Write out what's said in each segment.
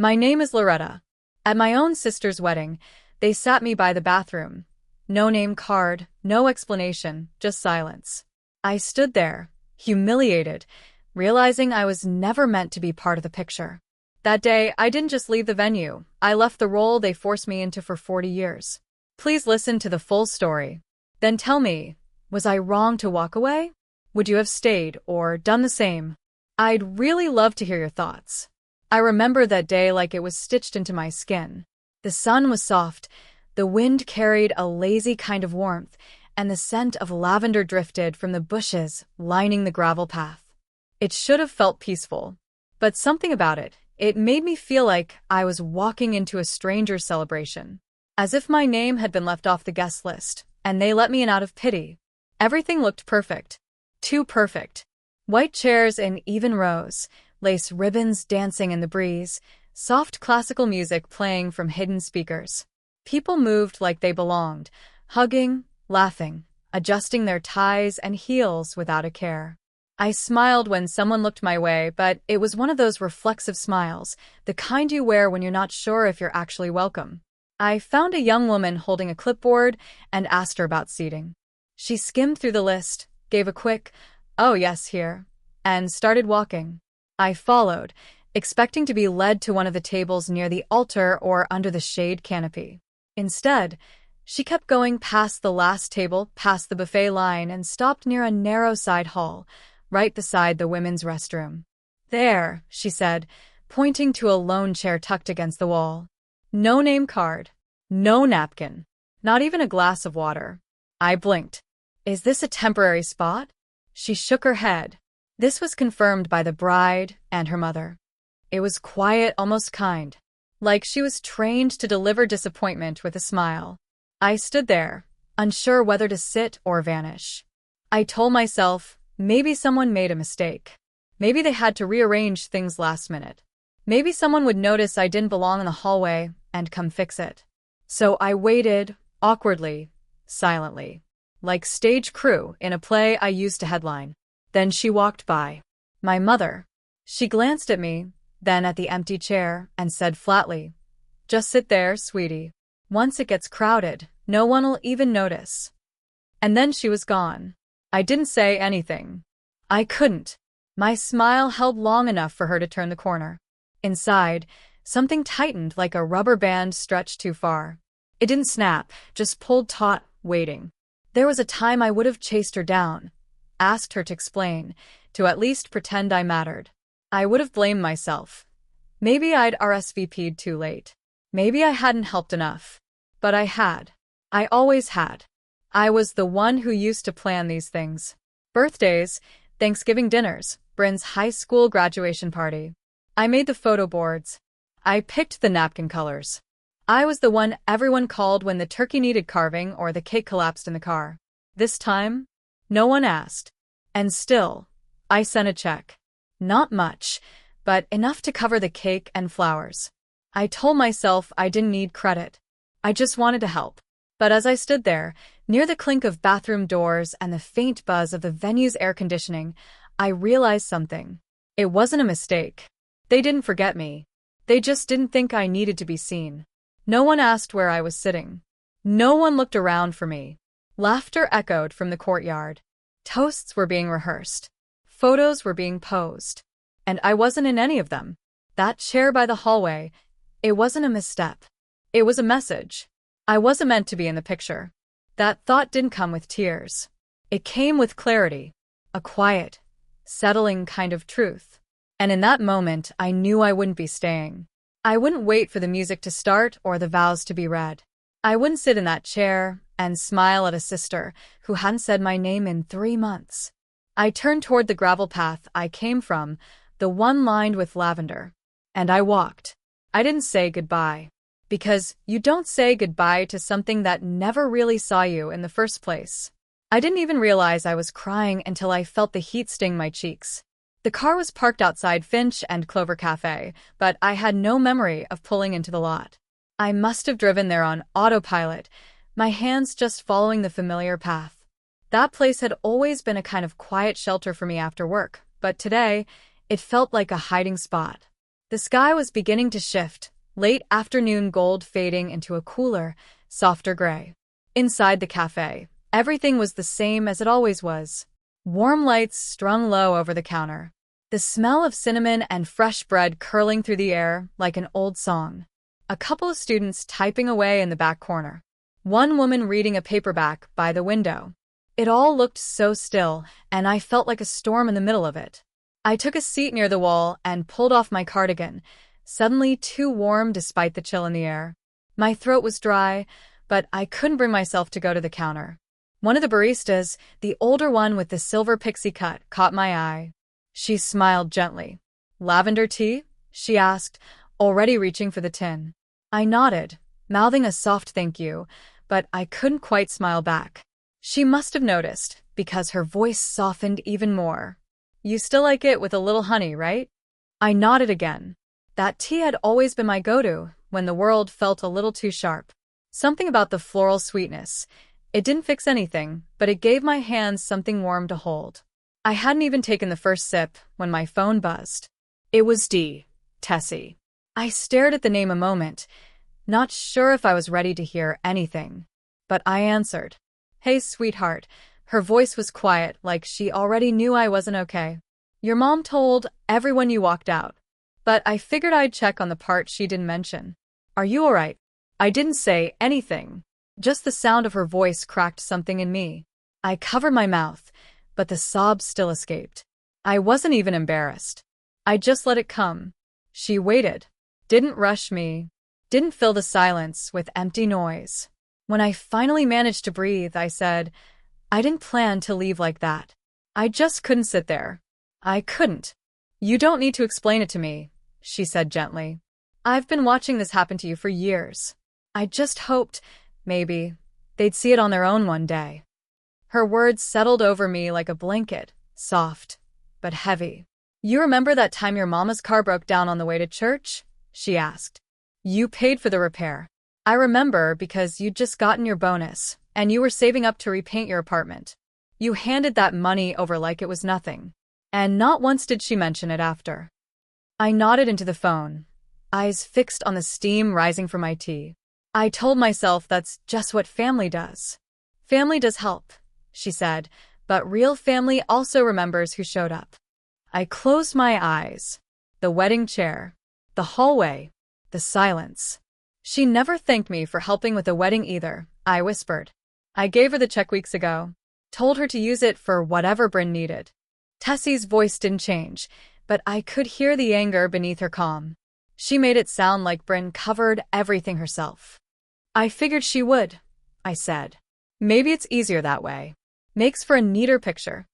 My name is Loretta. At my own sister's wedding, they sat me by the bathroom. No name card, no explanation, just silence. I stood there, humiliated, realizing I was never meant to be part of the picture. That day, I didn't just leave the venue, I left the role they forced me into for 40 years. Please listen to the full story. Then tell me, was I wrong to walk away? Would you have stayed or done the same? I'd really love to hear your thoughts. I remember that day like it was stitched into my skin. The sun was soft, the wind carried a lazy kind of warmth, and the scent of lavender drifted from the bushes lining the gravel path. It should have felt peaceful, but something about it made me feel like I was walking into a stranger's celebration. As if my name had been left off the guest list, and they let me in out of pity. Everything looked perfect. Too perfect. White chairs in even rows, lace ribbons dancing in the breeze, soft classical music playing from hidden speakers. People moved like they belonged, hugging, laughing, adjusting their ties and heels without a care. I smiled when someone looked my way, but it was one of those reflexive smiles, the kind you wear when you're not sure if you're actually welcome. I found a young woman holding a clipboard and asked her about seating. She skimmed through the list, gave a quick, "Oh yes, here," and started walking. I followed, expecting to be led to one of the tables near the altar or under the shade canopy. Instead, she kept going past the last table, past the buffet line, and stopped near a narrow side hall, right beside the women's restroom. "There," she said, pointing to a lone chair tucked against the wall. No name card, no napkin, not even a glass of water. I blinked. "Is this a temporary spot?" She shook her head. This was confirmed by the bride and her mother. It was quiet, almost kind, like she was trained to deliver disappointment with a smile. I stood there, unsure whether to sit or vanish. I told myself, maybe someone made a mistake. Maybe they had to rearrange things last minute. Maybe someone would notice I didn't belong in the hallway and come fix it. So I waited, awkwardly, silently, like stage crew in a play I used to headline. Then she walked by. My mother. She glanced at me, then at the empty chair, and said flatly, "Just sit there, sweetie. Once it gets crowded, no one'll even notice." And then she was gone. I didn't say anything. I couldn't. My smile held long enough for her to turn the corner. Inside, something tightened like a rubber band stretched too far. It didn't snap, just pulled taut, waiting. There was a time I would have chased her down, asked her to explain, to at least pretend I mattered. I would have blamed myself. Maybe I'd RSVP'd too late. Maybe I hadn't helped enough. But I had. I always had. I was the one who used to plan these things. Birthdays, Thanksgiving dinners, Bryn's high school graduation party. I made the photo boards. I picked the napkin colors. I was the one everyone called when the turkey needed carving or the cake collapsed in the car. This time, no one asked. And still, I sent a check. Not much, but enough to cover the cake and flowers. I told myself I didn't need credit. I just wanted to help. But as I stood there, near the clink of bathroom doors and the faint buzz of the venue's air conditioning, I realized something. It wasn't a mistake. They didn't forget me. They just didn't think I needed to be seen. No one asked where I was sitting. No one looked around for me. Laughter echoed from the courtyard. Toasts were being rehearsed. Photos were being posed. And I wasn't in any of them. That chair by the hallway, it wasn't a misstep. It was a message. I wasn't meant to be in the picture. That thought didn't come with tears. It came with clarity. A quiet, settling kind of truth. And in that moment, I knew I wouldn't be staying. I wouldn't wait for the music to start or the vows to be read. I wouldn't sit in that chair and smile at a sister who hadn't said my name in 3 months. I turned toward the gravel path I came from, the one lined with lavender. And I walked. I didn't say goodbye. Because you don't say goodbye to something that never really saw you in the first place. I didn't even realize I was crying until I felt the heat sting my cheeks. The car was parked outside Finch and Clover Cafe, but I had no memory of pulling into the lot. I must have driven there on autopilot, my hands just following the familiar path. That place had always been a kind of quiet shelter for me after work, but today, it felt like a hiding spot. The sky was beginning to shift, late afternoon gold fading into a cooler, softer gray. Inside the cafe, everything was the same as it always was. Warm lights strung low over the counter. The smell of cinnamon and fresh bread curling through the air like an old song. A couple of students typing away in the back corner. One woman reading a paperback by the window. It all looked so still, and I felt like a storm in the middle of it. I took a seat near the wall and pulled off my cardigan, suddenly too warm despite the chill in the air. My throat was dry, but I couldn't bring myself to go to the counter. One of the baristas, the older one with the silver pixie cut, caught my eye. She smiled gently. "Lavender tea?" she asked, already reaching for the tin. I nodded, mouthing a soft thank you, but I couldn't quite smile back. She must have noticed, because her voice softened even more. "You still like it with a little honey, right?" I nodded again. That tea had always been my go-to when the world felt a little too sharp. Something about the floral sweetness. It didn't fix anything, but it gave my hands something warm to hold. I hadn't even taken the first sip when my phone buzzed. It was Tessie. I stared at the name a moment, not sure if I was ready to hear anything. But I answered. "Hey, sweetheart." Her voice was quiet, like she already knew I wasn't okay. "Your mom told everyone you walked out. But I figured I'd check on the part she didn't mention. Are you alright?" I didn't say anything. Just the sound of her voice cracked something in me. I covered my mouth, but the sobs still escaped. I wasn't even embarrassed. I just let it come. She waited. Didn't rush me. Didn't fill the silence with empty noise. When I finally managed to breathe, I said, "I didn't plan to leave like that. I just couldn't sit there. I couldn't." "You don't need to explain it to me," she said gently. "I've been watching this happen to you for years. I just hoped, maybe, they'd see it on their own one day." Her words settled over me like a blanket, soft, but heavy. "You remember that time your mama's car broke down on the way to church?" she asked. "You paid for the repair. I remember because you'd just gotten your bonus, and you were saving up to repaint your apartment. You handed that money over like it was nothing. And not once did she mention it after." I nodded into the phone, eyes fixed on the steam rising from my tea. I told myself that's just what family does. "Family does help," she said, "but real family also remembers who showed up." I closed my eyes. The wedding chair, the hallway, the silence. "She never thanked me for helping with the wedding either," I whispered. "I gave her the check weeks ago. Told her to use it for whatever Bryn needed." Tessie's voice didn't change, but I could hear the anger beneath her calm. She made it sound like Bryn covered everything herself. "I figured she would," I said. "Maybe it's easier that way. Makes for a neater picture."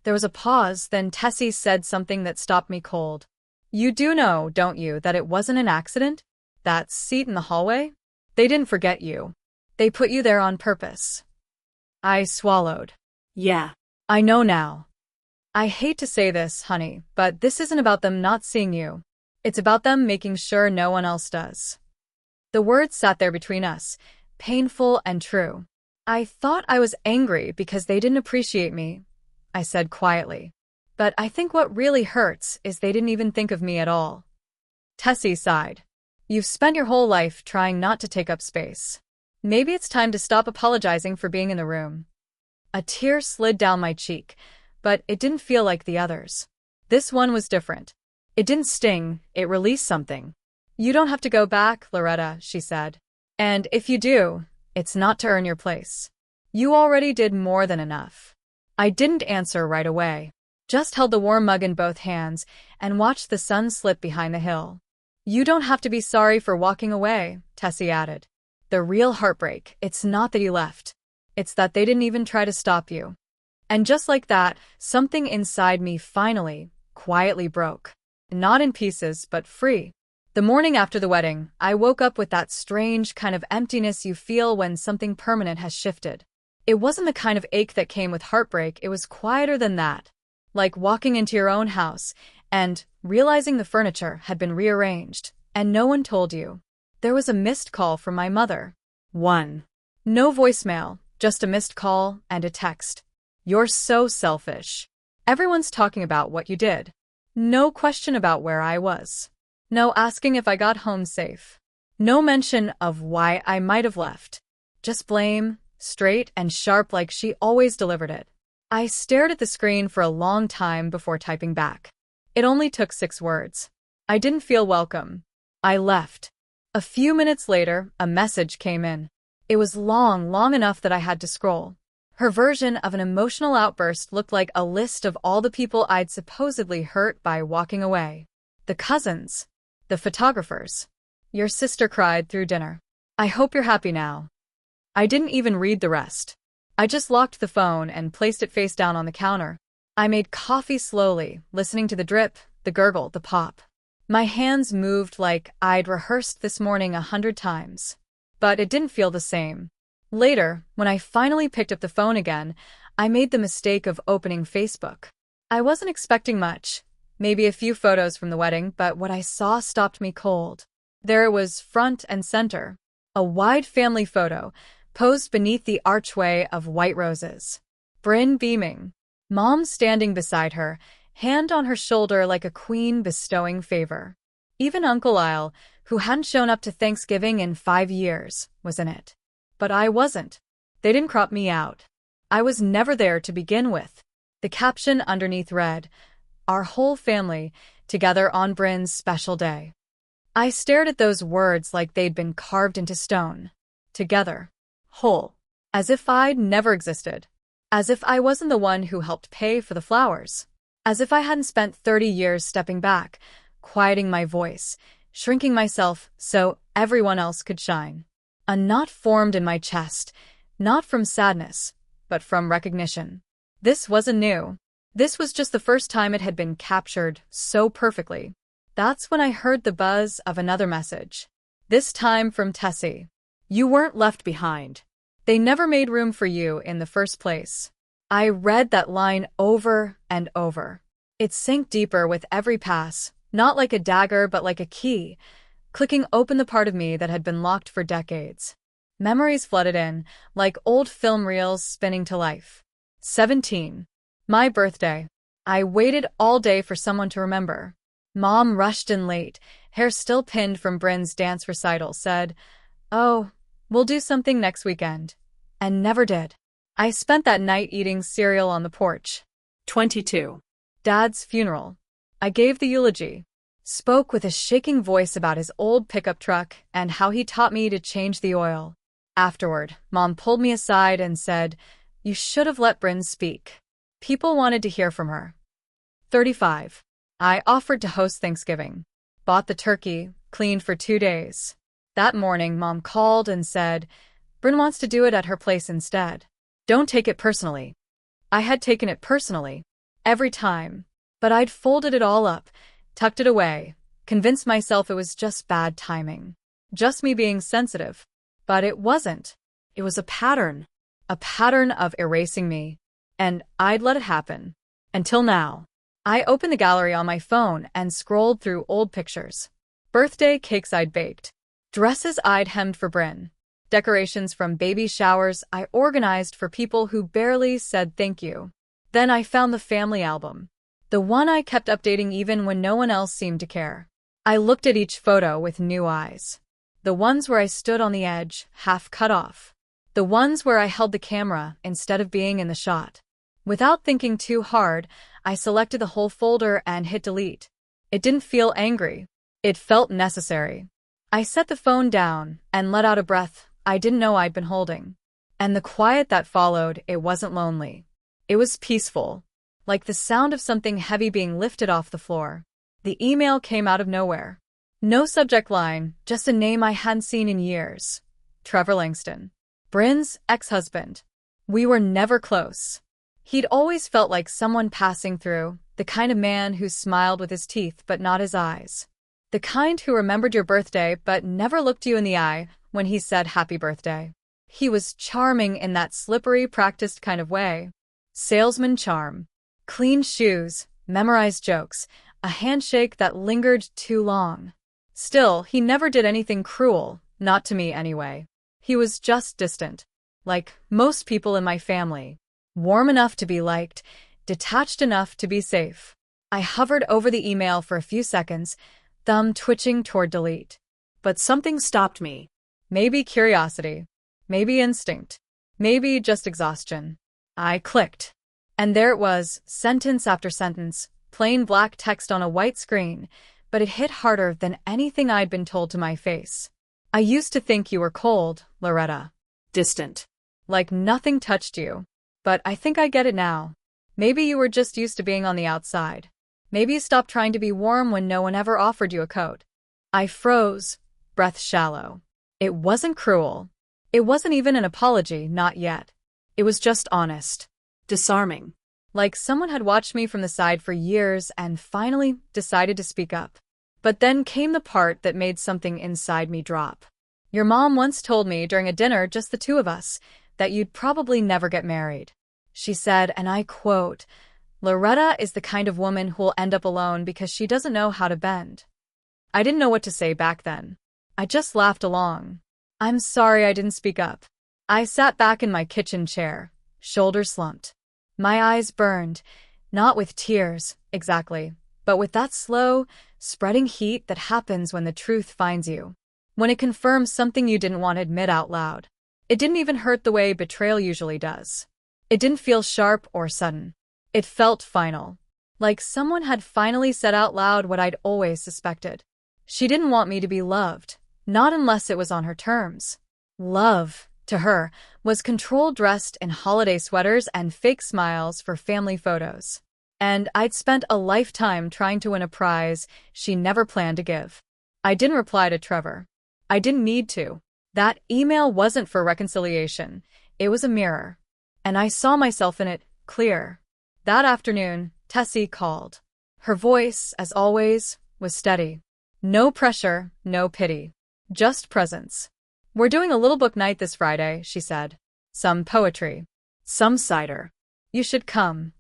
There was a pause, then Tessie said something that stopped me cold. "You do know, don't you, that it wasn't an accident? That seat in the hallway? They didn't forget you. They put you there on purpose." I swallowed. "Yeah, I know now. I hate to say this, honey, but this isn't about them not seeing you. It's about them making sure no one else does." The words sat there between us, painful and true. "I thought I was angry because they didn't appreciate me," I said quietly. "But I think what really hurts is they didn't even think of me at all." Tessie sighed. "You've spent your whole life trying not to take up space. Maybe it's time to stop apologizing for being in the room." A tear slid down my cheek, but it didn't feel like the others. This one was different. It didn't sting, it released something. "You don't have to go back, Loretta," she said. "And if you do, it's not to earn your place. You already did more than enough." I didn't answer right away. Just held the warm mug in both hands and watched the sun slip behind the hill. "You don't have to be sorry for walking away," Tessie added. "The real heartbreak, it's not that you left. It's that they didn't even try to stop you." And just like that, something inside me finally, quietly broke. Not in pieces, but free. The morning after the wedding, I woke up with that strange kind of emptiness you feel when something permanent has shifted. It wasn't the kind of ache that came with heartbreak, it was quieter than that. Like walking into your own house and realizing the furniture had been rearranged, and no one told you. There was a missed call from my mother. One. No voicemail, just a missed call and a text. "You're so selfish. Everyone's talking about what you did." No question about where I was. No asking if I got home safe. No mention of why I might have left. Just blame, straight and sharp like she always delivered it. I stared at the screen for a long time before typing back. It only took 6 words. I didn't feel welcome. I left. A few minutes later, a message came in. It was long enough that I had to scroll. Her version of an emotional outburst looked like a list of all the people I'd supposedly hurt by walking away. The cousins. The photographers. Your sister cried through dinner. I hope you're happy now. I didn't even read the rest. I just locked the phone and placed it face down on the counter. I made coffee slowly, listening to the drip, the gurgle, the pop. My hands moved like I'd rehearsed this morning 100 times. But it didn't feel the same. Later, when I finally picked up the phone again, I made the mistake of opening Facebook. I wasn't expecting much, maybe a few photos from the wedding, but what I saw stopped me cold. There it was, front and center. A wide family photo, posed beneath the archway of white roses. Bryn beaming. Mom standing beside her, hand on her shoulder like a queen bestowing favor. Even Uncle Lyle, who hadn't shown up to Thanksgiving in 5 years, was in it. But I wasn't. They didn't crop me out. I was never there to begin with. The caption underneath read, "Our whole family, together on Bryn's special day." I stared at those words like they'd been carved into stone. Together. Whole. As if I'd never existed. As if I wasn't the one who helped pay for the flowers. As if I hadn't spent 30 years stepping back, quieting my voice, shrinking myself so everyone else could shine. A knot formed in my chest, not from sadness, but from recognition. This wasn't new. This was just the first time it had been captured so perfectly. That's when I heard the buzz of another message. This time from Tessie. You weren't left behind. They never made room for you in the first place. I read that line over and over. It sank deeper with every pass, not like a dagger but like a key, clicking open the part of me that had been locked for decades. Memories flooded in, like old film reels spinning to life. 17. My birthday. I waited all day for someone to remember. Mom rushed in late, hair still pinned from Bryn's dance recital, said, "Oh, we'll do something next weekend." And never did. I spent that night eating cereal on the porch. 22. Dad's funeral. I gave the eulogy. Spoke with a shaking voice about his old pickup truck and how he taught me to change the oil. Afterward, Mom pulled me aside and said, "You should have let Bryn speak." People wanted to hear from her. 35. I offered to host Thanksgiving. Bought the turkey, cleaned for 2 days. That morning, Mom called and said, "Bryn wants to do it at her place instead. Don't take it personally." I had taken it personally. Every time. But I'd folded it all up, tucked it away, convinced myself it was just bad timing. Just me being sensitive. But it wasn't. It was a pattern. A pattern of erasing me. And I'd let it happen. Until now. I opened the gallery on my phone and scrolled through old pictures. Birthday cakes I'd baked. Dresses I'd hemmed for Bryn. Decorations from baby showers I organized for people who barely said thank you. Then I found the family album. The one I kept updating even when no one else seemed to care. I looked at each photo with new eyes. The ones where I stood on the edge, half cut off. The ones where I held the camera instead of being in the shot. Without thinking too hard, I selected the whole folder and hit delete. It didn't feel angry. It felt necessary. I set the phone down and let out a breath I didn't know I'd been holding. And the quiet that followed, it wasn't lonely. It was peaceful, like the sound of something heavy being lifted off the floor. The email came out of nowhere. No subject line, just a name I hadn't seen in years. Trevor Langston. Bryn's ex-husband. We were never close. He'd always felt like someone passing through, the kind of man who smiled with his teeth but not his eyes. The kind who remembered your birthday but never looked you in the eye when he said happy birthday. He was charming in that slippery, practiced kind of way. Salesman charm. Clean shoes, memorized jokes, a handshake that lingered too long. Still, he never did anything cruel, not to me anyway. He was just distant. Like most people in my family. Warm enough to be liked, detached enough to be safe. I hovered over the email for a few seconds, thumb twitching toward delete. But something stopped me. Maybe curiosity. Maybe instinct. Maybe just exhaustion. I clicked. And there it was, sentence after sentence, plain black text on a white screen, but it hit harder than anything I'd been told to my face. I used to think you were cold, Loretta. Distant. Like nothing touched you. But I think I get it now. Maybe you were just used to being on the outside. Maybe you stopped trying to be warm when no one ever offered you a coat. I froze, breath shallow. It wasn't cruel. It wasn't even an apology, not yet. It was just honest. Disarming. Like someone had watched me from the side for years and finally decided to speak up. But then came the part that made something inside me drop. Your mom once told me during a dinner, just the two of us, that you'd probably never get married. She said, and I quote, "Loretta is the kind of woman who'll end up alone because she doesn't know how to bend." I didn't know what to say back then. I just laughed along. I'm sorry I didn't speak up. I sat back in my kitchen chair, shoulders slumped. My eyes burned, not with tears, exactly, but with that slow, spreading heat that happens when the truth finds you. When it confirms something you didn't want to admit out loud. It didn't even hurt the way betrayal usually does. It didn't feel sharp or sudden. It felt final. Like someone had finally said out loud what I'd always suspected. She didn't want me to be loved, not unless it was on her terms. Love, to her, was control dressed in holiday sweaters and fake smiles for family photos. And I'd spent a lifetime trying to win a prize she never planned to give. I didn't reply to Trevor. I didn't need to. That email wasn't for reconciliation. It was a mirror. And I saw myself in it, clear. That afternoon, Tessie called. Her voice, as always, was steady. No pressure, no pity. Just presence. "We're doing a little book night this Friday," she said. "Some poetry. Some cider. You should come."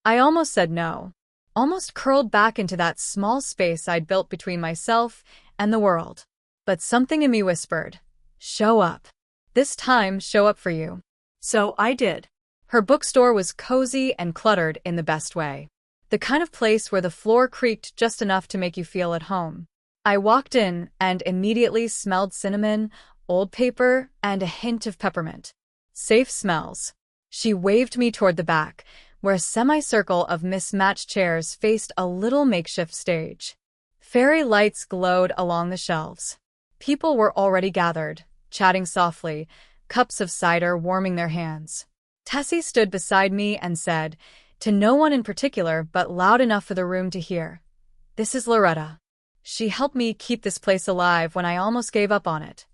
I almost said no. Almost curled back into that small space I'd built between myself and the world. But something in me whispered, "Show up. This time, show up for you." So I did. Her bookstore was cozy and cluttered in the best way. The kind of place where the floor creaked just enough to make you feel at home. I walked in and immediately smelled cinnamon, old paper, and a hint of peppermint. Safe smells. She waved me toward the back, where a semicircle of mismatched chairs faced a little makeshift stage. Fairy lights glowed along the shelves. People were already gathered, chatting softly, cups of cider warming their hands. Tessie stood beside me and said, to no one in particular but loud enough for the room to hear, "This is Loretta. She helped me keep this place alive when I almost gave up on it."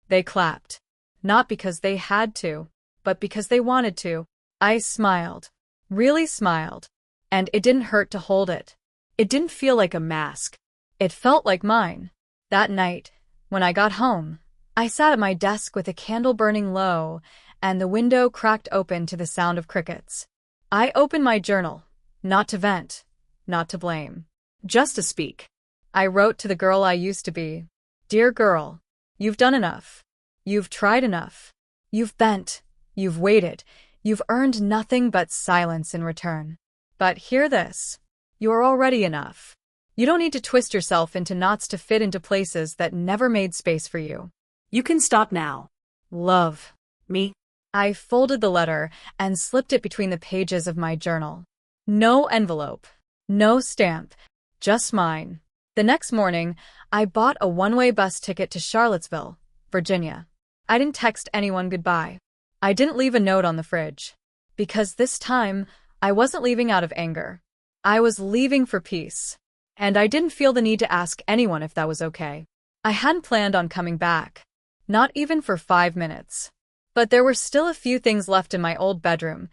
They clapped. Not because they had to, but because they wanted to. I smiled. Really smiled. And it didn't hurt to hold it. It didn't feel like a mask. It felt like mine. That night, when I got home, I sat at my desk with a candle burning low and the window cracked open to the sound of crickets. I opened my journal, not to vent, not to blame, just to speak. I wrote to the girl I used to be. "Dear girl, you've done enough. You've tried enough. You've bent. You've waited. You've earned nothing but silence in return. But hear this. You're already enough. You don't need to twist yourself into knots to fit into places that never made space for you. You can stop now. Love." Me. I folded the letter and slipped it between the pages of my journal. No envelope. No stamp. Just mine. The next morning, I bought a one-way bus ticket to Charlottesville, Virginia. I didn't text anyone goodbye. I didn't leave a note on the fridge. Because this time, I wasn't leaving out of anger. I was leaving for peace. And I didn't feel the need to ask anyone if that was okay. I hadn't planned on coming back. Not even for 5 minutes. But there were still a few things left in my old bedroom,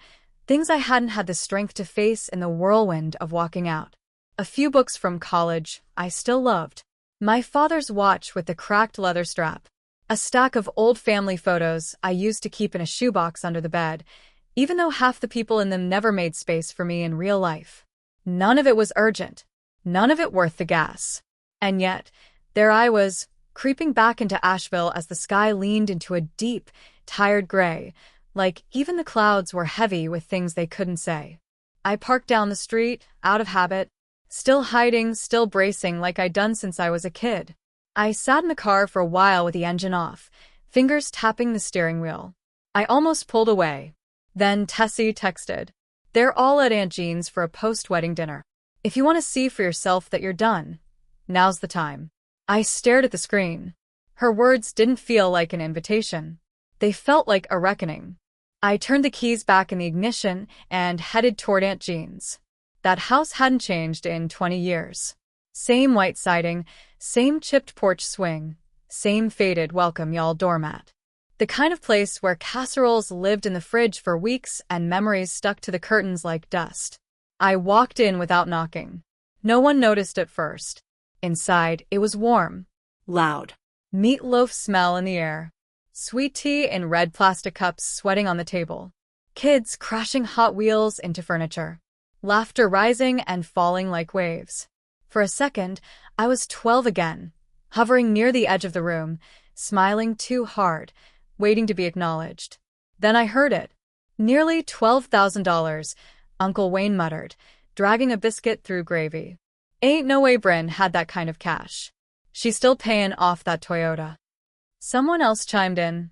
things I hadn't had the strength to face in the whirlwind of walking out. A few books from college I still loved. My father's watch with the cracked leather strap. A stack of old family photos I used to keep in a shoebox under the bed, even though half the people in them never made space for me in real life. None of it was urgent. None of it worth the gas. And yet, there I was, creeping back into Asheville as the sky leaned into a deep, tired gray, like even the clouds were heavy with things they couldn't say. I parked down the street, out of habit, Still hiding, still bracing like I'd done since I was a kid. I sat in the car for a while with the engine off, fingers tapping the steering wheel. I almost pulled away. Then Tessie texted. They're all at Aunt Jean's for a post-wedding dinner. If you want to see for yourself that you're done, now's the time. I stared at the screen. Her words didn't feel like an invitation. They felt like a reckoning. I turned the keys back in the ignition and headed toward Aunt Jean's. That house hadn't changed in 20 years. Same white siding, same chipped porch swing, same faded welcome y'all doormat. The kind of place where casseroles lived in the fridge for weeks and memories stuck to the curtains like dust. I walked in without knocking. No one noticed at first. Inside, it was warm. Loud. Meatloaf smell in the air. Sweet tea in red plastic cups sweating on the table. Kids crashing Hot Wheels into furniture. Laughter rising and falling like waves. For a second, I was 12 again, hovering near the edge of the room, smiling too hard, waiting to be acknowledged. Then I heard it. Nearly $12,000, Uncle Wayne muttered, dragging a biscuit through gravy. Ain't no way Bryn had that kind of cash. She's still paying off that Toyota. Someone else chimed in.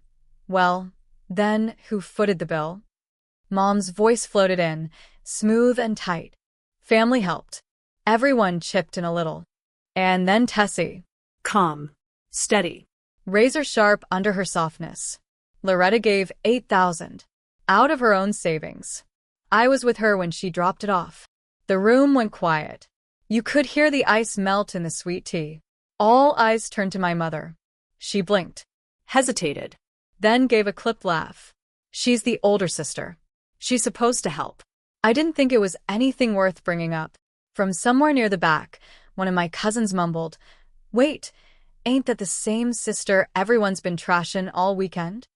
Well, then, who footed the bill? Mom's voice floated in, smooth and tight. Family helped. Everyone chipped in a little. And then Tessie. Calm. Steady. Razor sharp under her softness. Loretta gave $8,000. Out of her own savings. I was with her when she dropped it off. The room went quiet. You could hear the ice melt in the sweet tea. All eyes turned to my mother. She blinked. Hesitated. Then gave a clipped laugh. She's the older sister. She's supposed to help. I didn't think it was anything worth bringing up. From somewhere near the back, one of my cousins mumbled, Wait, ain't that the same sister everyone's been trashing all weekend?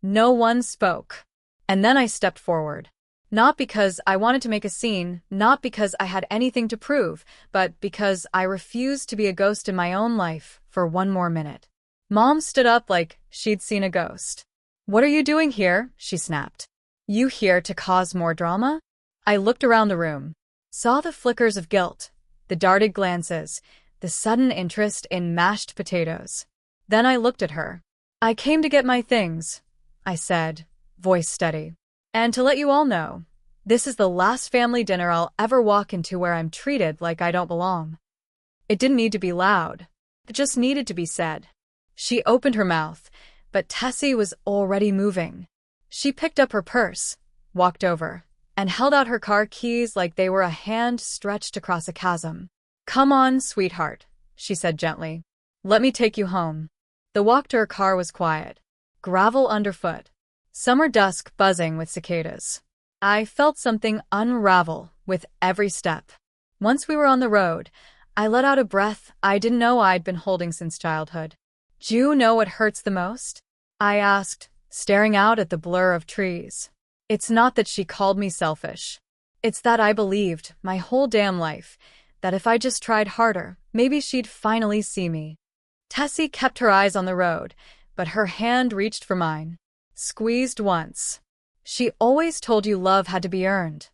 No one spoke. And then I stepped forward. Not because I wanted to make a scene, not because I had anything to prove, but because I refused to be a ghost in my own life for one more minute. Mom stood up like she'd seen a ghost. What are you doing here? She snapped. You here to cause more drama? I looked around the room, saw the flickers of guilt, the darted glances, the sudden interest in mashed potatoes. Then I looked at her. I came to get my things, I said, voice steady. And to let you all know, this is the last family dinner I'll ever walk into where I'm treated like I don't belong. It didn't need to be loud. It just needed to be said. She opened her mouth, but Tessie was already moving. She picked up her purse, walked over, and held out her car keys like they were a hand stretched across a chasm. Come on, sweetheart, she said gently. Let me take you home. The walk to her car was quiet. Gravel underfoot. Summer dusk buzzing with cicadas. I felt something unravel with every step. Once we were on the road, I let out a breath I didn't know I'd been holding since childhood. Do you know what hurts the most? I asked, staring out at the blur of trees. It's not that she called me selfish. It's that I believed, my whole damn life, that if I just tried harder, maybe she'd finally see me. Tessie kept her eyes on the road, but her hand reached for mine. Squeezed once. She always told you love had to be earned,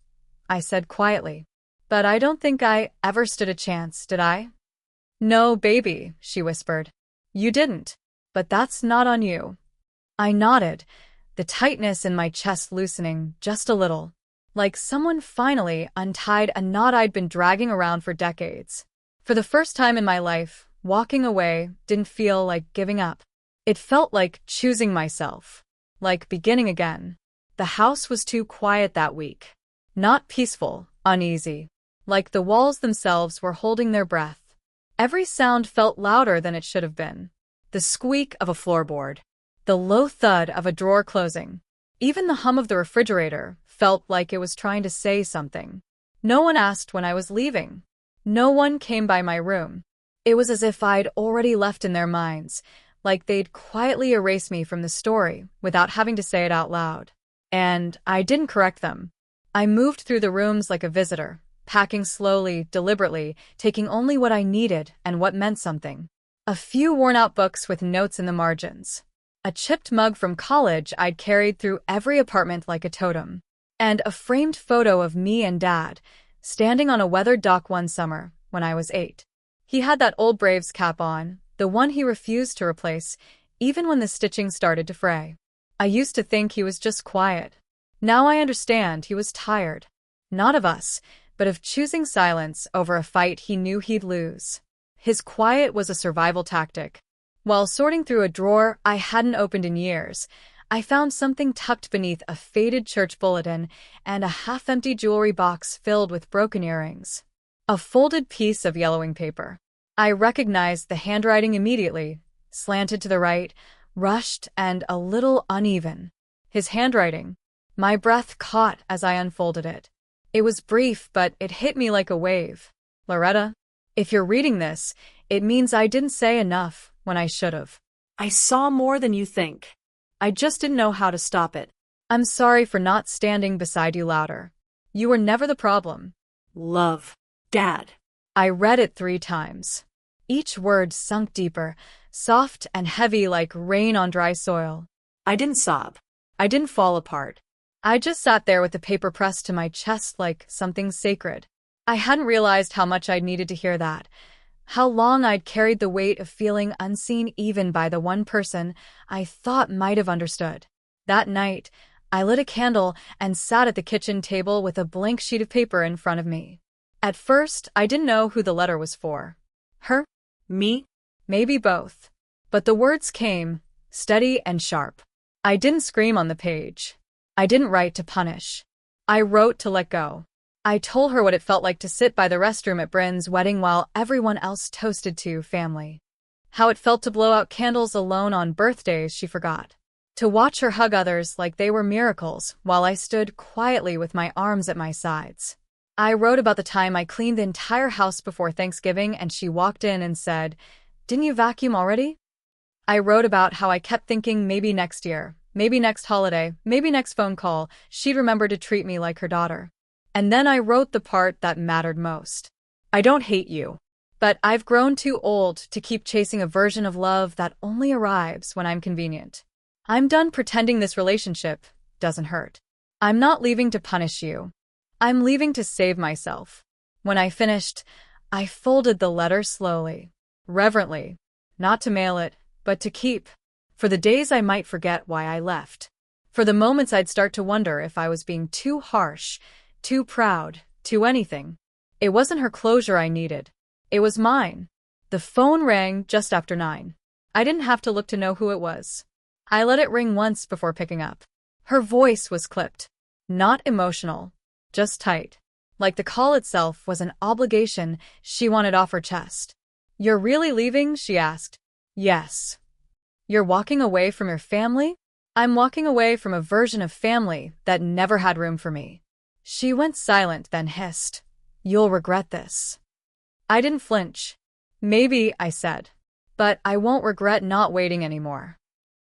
I said quietly. But I don't think I ever stood a chance, did I? No, baby, she whispered. You didn't. But that's not on you. I nodded, the tightness in my chest loosening just a little, like someone finally untied a knot I'd been dragging around for decades. For the first time in my life, walking away didn't feel like giving up. It felt like choosing myself. Like beginning again. The house was too quiet that week. Not peaceful, uneasy. Like the walls themselves were holding their breath. Every sound felt louder than it should have been. The squeak of a floorboard. The low thud of a drawer closing. Even the hum of the refrigerator felt like it was trying to say something. No one asked when I was leaving. No one came by my room. It was as if I'd already left in their minds, like they'd quietly erase me from the story without having to say it out loud. And I didn't correct them. I moved through the rooms like a visitor, packing slowly, deliberately, taking only what I needed and what meant something. A few worn-out books with notes in the margins. A chipped mug from college I'd carried through every apartment like a totem. And a framed photo of me and Dad, standing on a weathered dock one summer when I was 8. He had that old Braves cap on, the one he refused to replace, even when the stitching started to fray. I used to think he was just quiet. Now I understand he was tired. Not of us, but of choosing silence over a fight he knew he'd lose. His quiet was a survival tactic. While sorting through a drawer I hadn't opened in years, I found something tucked beneath a faded church bulletin and a half-empty jewelry box filled with broken earrings. A folded piece of yellowing paper. I recognized the handwriting immediately, slanted to the right, rushed and a little uneven. His handwriting. My breath caught as I unfolded it. It was brief, but it hit me like a wave. Loretta, if you're reading this, it means I didn't say enough when I should've. I saw more than you think. I just didn't know how to stop it. I'm sorry for not standing beside you louder. You were never the problem. Love. Dad. I read it 3 times. Each word sunk deeper, soft and heavy like rain on dry soil. I didn't sob. I didn't fall apart. I just sat there with the paper pressed to my chest like something sacred. I hadn't realized how much I'd needed to hear that. How long I'd carried the weight of feeling unseen even by the one person I thought might have understood. That night, I lit a candle and sat at the kitchen table with a blank sheet of paper in front of me. At first, I didn't know who the letter was for. Her? Me? Maybe both. But the words came, steady and sharp. I didn't scream on the page. I didn't write to punish. I wrote to let go. I told her what it felt like to sit by the restroom at Bryn's wedding while everyone else toasted to family. How it felt to blow out candles alone on birthdays she forgot. To watch her hug others like they were miracles while I stood quietly with my arms at my sides. I wrote about the time I cleaned the entire house before Thanksgiving and she walked in and said, "Didn't you vacuum already?" I wrote about how I kept thinking maybe next year, maybe next holiday, maybe next phone call, she'd remember to treat me like her daughter. And then I wrote the part that mattered most. I don't hate you, but I've grown too old to keep chasing a version of love that only arrives when I'm convenient. I'm done pretending this relationship doesn't hurt. I'm not leaving to punish you. I'm leaving to save myself. When I finished, I folded the letter slowly, reverently, not to mail it, but to keep. For the days I might forget why I left. For the moments I'd start to wonder if I was being too harsh, too proud, too anything. It wasn't her closure I needed. It was mine. The phone rang just after 9. I didn't have to look to know who it was. I let it ring once before picking up. Her voice was clipped. Not emotional, just tight. Like the call itself was an obligation she wanted off her chest. "You're really leaving?" she asked. "Yes." "You're walking away from your family?" "I'm walking away from a version of family that never had room for me." She went silent, then hissed, "You'll regret this." I didn't flinch. "Maybe," I said, "but I won't regret not waiting anymore."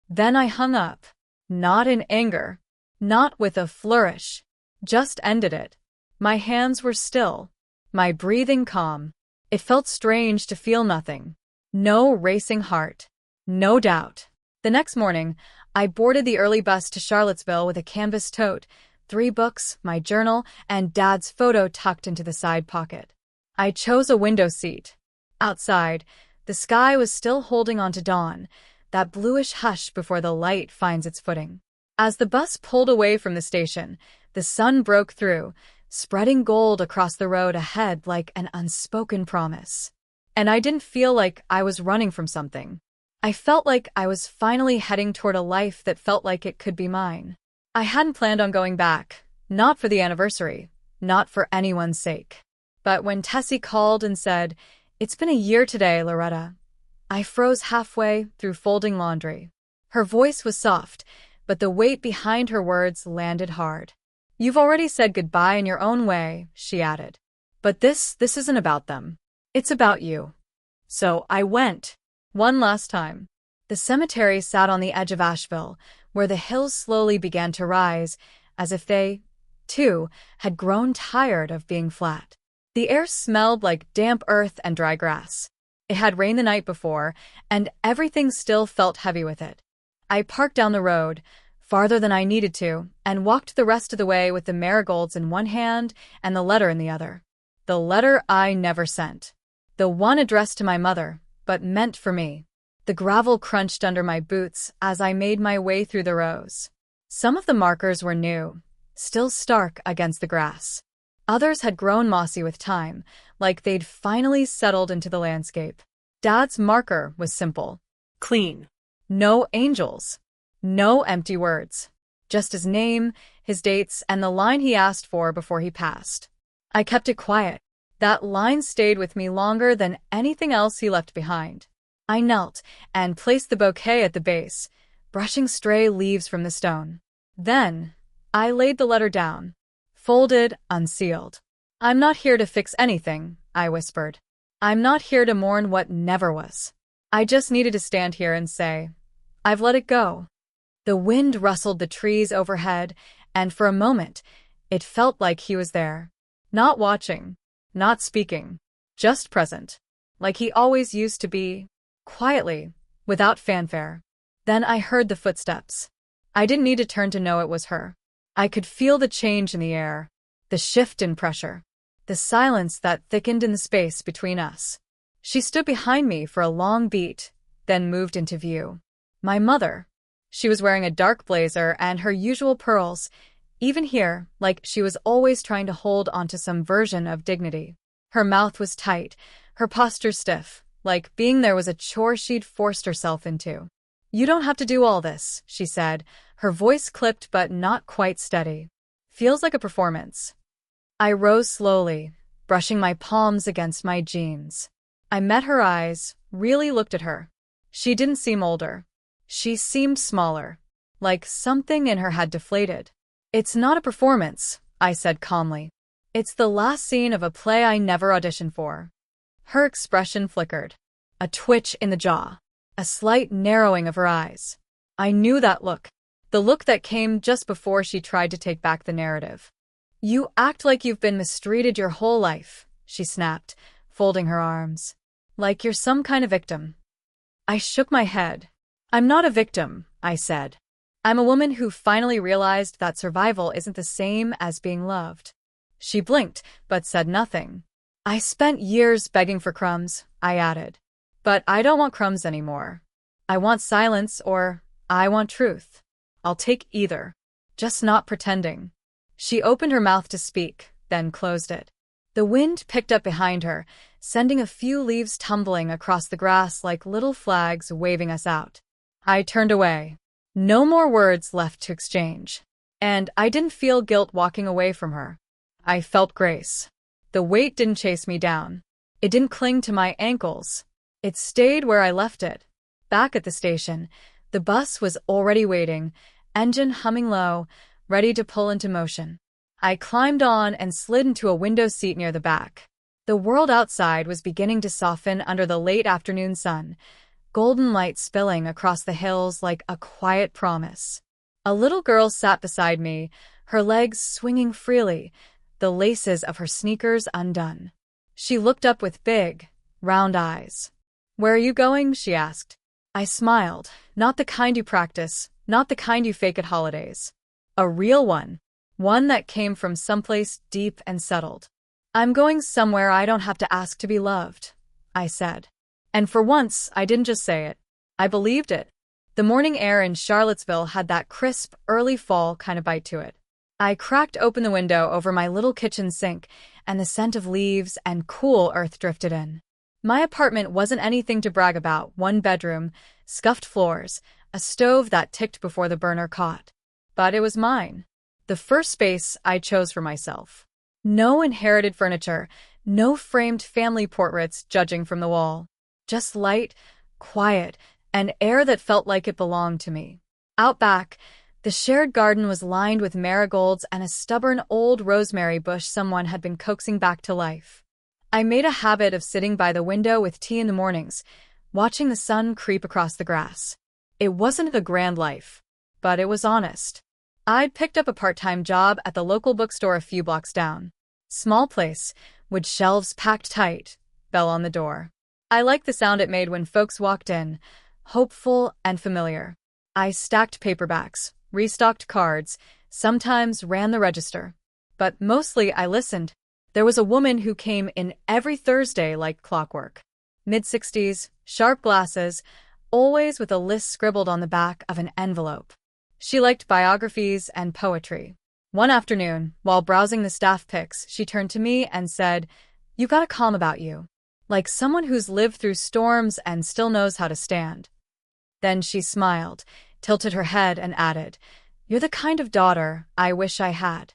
Then I hung up. Not in anger. Not with a flourish. Just ended it. My hands were still. My breathing calm. It felt strange to feel nothing. No racing heart. No doubt. The next morning, I boarded the early bus to Charlottesville with a canvas tote, 3 books, my journal, and Dad's photo tucked into the side pocket. I chose a window seat. Outside, the sky was still holding on to dawn, that bluish hush before the light finds its footing. As the bus pulled away from the station, the sun broke through, spreading gold across the road ahead like an unspoken promise. And I didn't feel like I was running from something. I felt like I was finally heading toward a life that felt like it could be mine. I hadn't planned on going back, not for the anniversary, not for anyone's sake. But when Tessie called and said, "It's been a year today, Loretta," I froze halfway through folding laundry. Her voice was soft, but the weight behind her words landed hard. "You've already said goodbye in your own way," she added. "But this isn't about them. It's about you." So I went. One last time. The cemetery sat on the edge of Asheville, where the hills slowly began to rise, as if they, too, had grown tired of being flat. The air smelled like damp earth and dry grass. It had rained the night before, and everything still felt heavy with it. I parked down the road, farther than I needed to, and walked the rest of the way with the marigolds in one hand and the letter in the other. The letter I never sent. The one addressed to my mother, but meant for me. The gravel crunched under my boots as I made my way through the rows. Some of the markers were new, still stark against the grass. Others had grown mossy with time, like they'd finally settled into the landscape. Dad's marker was simple. Clean. No angels. No empty words. Just his name, his dates, and the line he asked for before he passed. I kept it quiet. That line stayed with me longer than anything else he left behind. I knelt and placed the bouquet at the base, brushing stray leaves from the stone. Then, I laid the letter down. Folded, unsealed. I'm not here to fix anything, I whispered. I'm not here to mourn what never was. I just needed to stand here and say, I've let it go. The wind rustled the trees overhead, and for a moment, it felt like he was there. Not watching, not speaking, just present. Like he always used to be, quietly, without fanfare. Then I heard the footsteps. I didn't need to turn to know it was her. I could feel the change in the air, the shift in pressure, the silence that thickened in the space between us. She stood behind me for a long beat, then moved into view. My mother. She was wearing a dark blazer and her usual pearls, even here, like she was always trying to hold onto some version of dignity. Her mouth was tight, her posture stiff, like being there was a chore she'd forced herself into. You don't have to do all this, she said, her voice clipped but not quite steady. Feels like a performance. I rose slowly, brushing my palms against my jeans. I met her eyes, really looked at her. She didn't seem older. She seemed smaller, like something in her had deflated. It's not a performance, I said calmly. It's the last scene of a play I never auditioned for. Her expression flickered. A twitch in the jaw. A slight narrowing of her eyes. I knew that look. The look that came just before she tried to take back the narrative. You act like you've been mistreated your whole life, she snapped, folding her arms. Like you're some kind of victim. I shook my head. I'm not a victim, I said. I'm a woman who finally realized that survival isn't the same as being loved. She blinked, but said nothing. I spent years begging for crumbs, I added. But I don't want crumbs anymore. I want silence or I want truth. I'll take either. Just not pretending. She opened her mouth to speak, then closed it. The wind picked up behind her, sending a few leaves tumbling across the grass like little flags waving us out. I turned away. No more words left to exchange. And I didn't feel guilt walking away from her. I felt grace. The weight didn't chase me down. It didn't cling to my ankles. It stayed where I left it. Back at the station, the bus was already waiting, engine humming low, ready to pull into motion. I climbed on and slid into a window seat near the back. The world outside was beginning to soften under the late afternoon sun, golden light spilling across the hills like a quiet promise. A little girl sat beside me, her legs swinging freely, the laces of her sneakers undone. She looked up with big, round eyes. Where are you going? She asked. I smiled. Not the kind you practice, not the kind you fake at holidays. A real one. One that came from someplace deep and settled. I'm going somewhere I don't have to ask to be loved, I said. And for once, I didn't just say it. I believed it. The morning air in Charlottesville had that crisp, early fall kind of bite to it. I cracked open the window over my little kitchen sink, and the scent of leaves and cool earth drifted in. My apartment wasn't anything to brag about. One bedroom, scuffed floors, a stove that ticked before the burner caught. But it was mine. The first space I chose for myself. No inherited furniture, no framed family portraits judging from the wall. Just light, quiet, and air that felt like it belonged to me. Out back, the shared garden was lined with marigolds and a stubborn old rosemary bush someone had been coaxing back to life. I made a habit of sitting by the window with tea in the mornings, watching the sun creep across the grass. It wasn't a grand life, but it was honest. I'd picked up a part-time job at the local bookstore a few blocks down. Small place, with shelves packed tight, bell on the door. I liked the sound it made when folks walked in, hopeful and familiar. I stacked paperbacks, restocked cards, sometimes ran the register. But mostly I listened. There was a woman who came in every Thursday like clockwork. Mid-60s, sharp glasses, always with a list scribbled on the back of an envelope. She liked biographies and poetry. One afternoon, while browsing the staff pics, she turned to me and said, "You got a calm about you. Like someone who's lived through storms and still knows how to stand." Then she smiled, tilted her head, and added, "You're the kind of daughter I wish I had."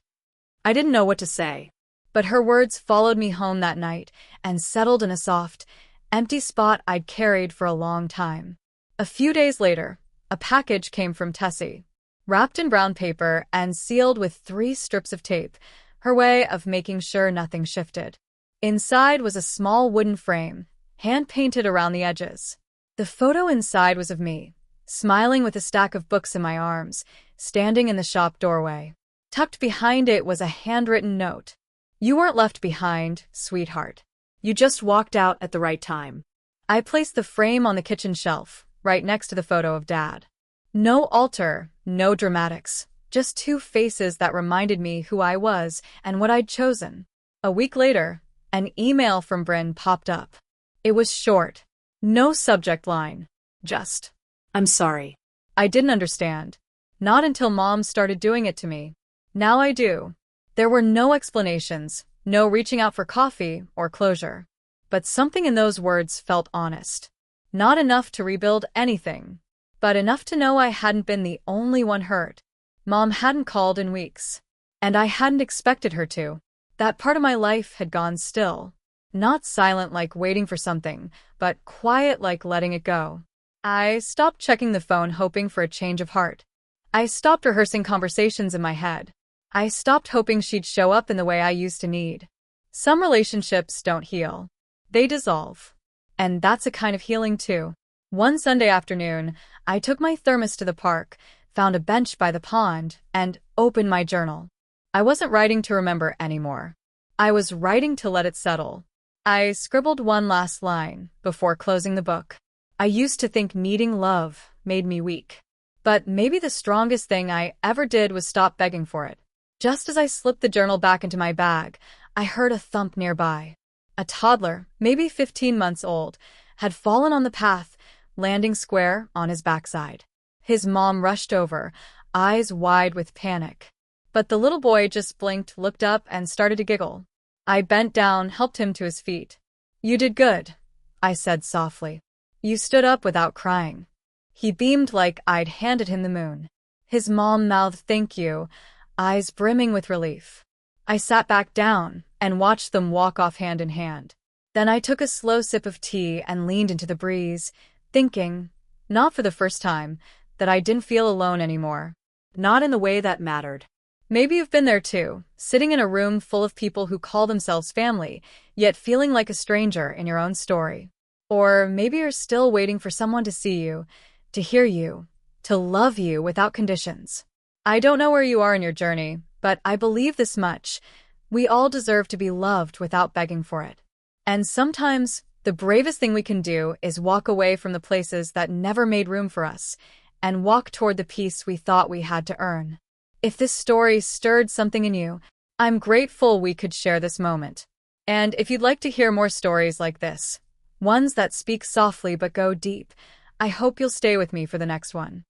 I didn't know what to say. But her words followed me home that night and settled in a soft, empty spot I'd carried for a long time. A few days later, a package came from Tessie, wrapped in brown paper and sealed with 3 strips of tape, her way of making sure nothing shifted. Inside was a small wooden frame, hand-painted around the edges. The photo inside was of me, smiling with a stack of books in my arms, standing in the shop doorway. Tucked behind it was a handwritten note. "You weren't left behind, sweetheart. You just walked out at the right time." I placed the frame on the kitchen shelf, right next to the photo of Dad. No altar, no dramatics, just 2 faces that reminded me who I was and what I'd chosen. A week later, an email from Bryn popped up. It was short, no subject line, just, "I'm sorry." I didn't understand. Not until Mom started doing it to me. Now I do. There were no explanations, no reaching out for coffee or closure. But something in those words felt honest. Not enough to rebuild anything, but enough to know I hadn't been the only one hurt. Mom hadn't called in weeks, and I hadn't expected her to. That part of my life had gone still. Not silent like waiting for something, but quiet like letting it go. I stopped checking the phone hoping for a change of heart. I stopped rehearsing conversations in my head. I stopped hoping she'd show up in the way I used to need. Some relationships don't heal. They dissolve. And that's a kind of healing too. One Sunday afternoon, I took my thermos to the park, found a bench by the pond, and opened my journal. I wasn't writing to remember anymore. I was writing to let it settle. I scribbled one last line before closing the book. I used to think needing love made me weak. But maybe the strongest thing I ever did was stop begging for it. Just as I slipped the journal back into my bag, I heard a thump nearby. A toddler, maybe 15 months old, had fallen on the path, landing square on his backside. His mom rushed over, eyes wide with panic. But the little boy just blinked, looked up, and started to giggle. I bent down, helped him to his feet. "You did good," I said softly. "You stood up without crying." He beamed like I'd handed him the moon. His mom mouthed thank you, eyes brimming with relief. I sat back down and watched them walk off hand in hand. Then I took a slow sip of tea and leaned into the breeze, thinking, not for the first time, that I didn't feel alone anymore. Not in the way that mattered. Maybe you've been there too, sitting in a room full of people who call themselves family, yet feeling like a stranger in your own story. Or maybe you're still waiting for someone to see you, to hear you, to love you without conditions. I don't know where you are in your journey, but I believe this much. We all deserve to be loved without begging for it. And sometimes, the bravest thing we can do is walk away from the places that never made room for us, and walk toward the peace we thought we had to earn. If this story stirred something in you, I'm grateful we could share this moment. And if you'd like to hear more stories like this, ones that speak softly but go deep, I hope you'll stay with me for the next one.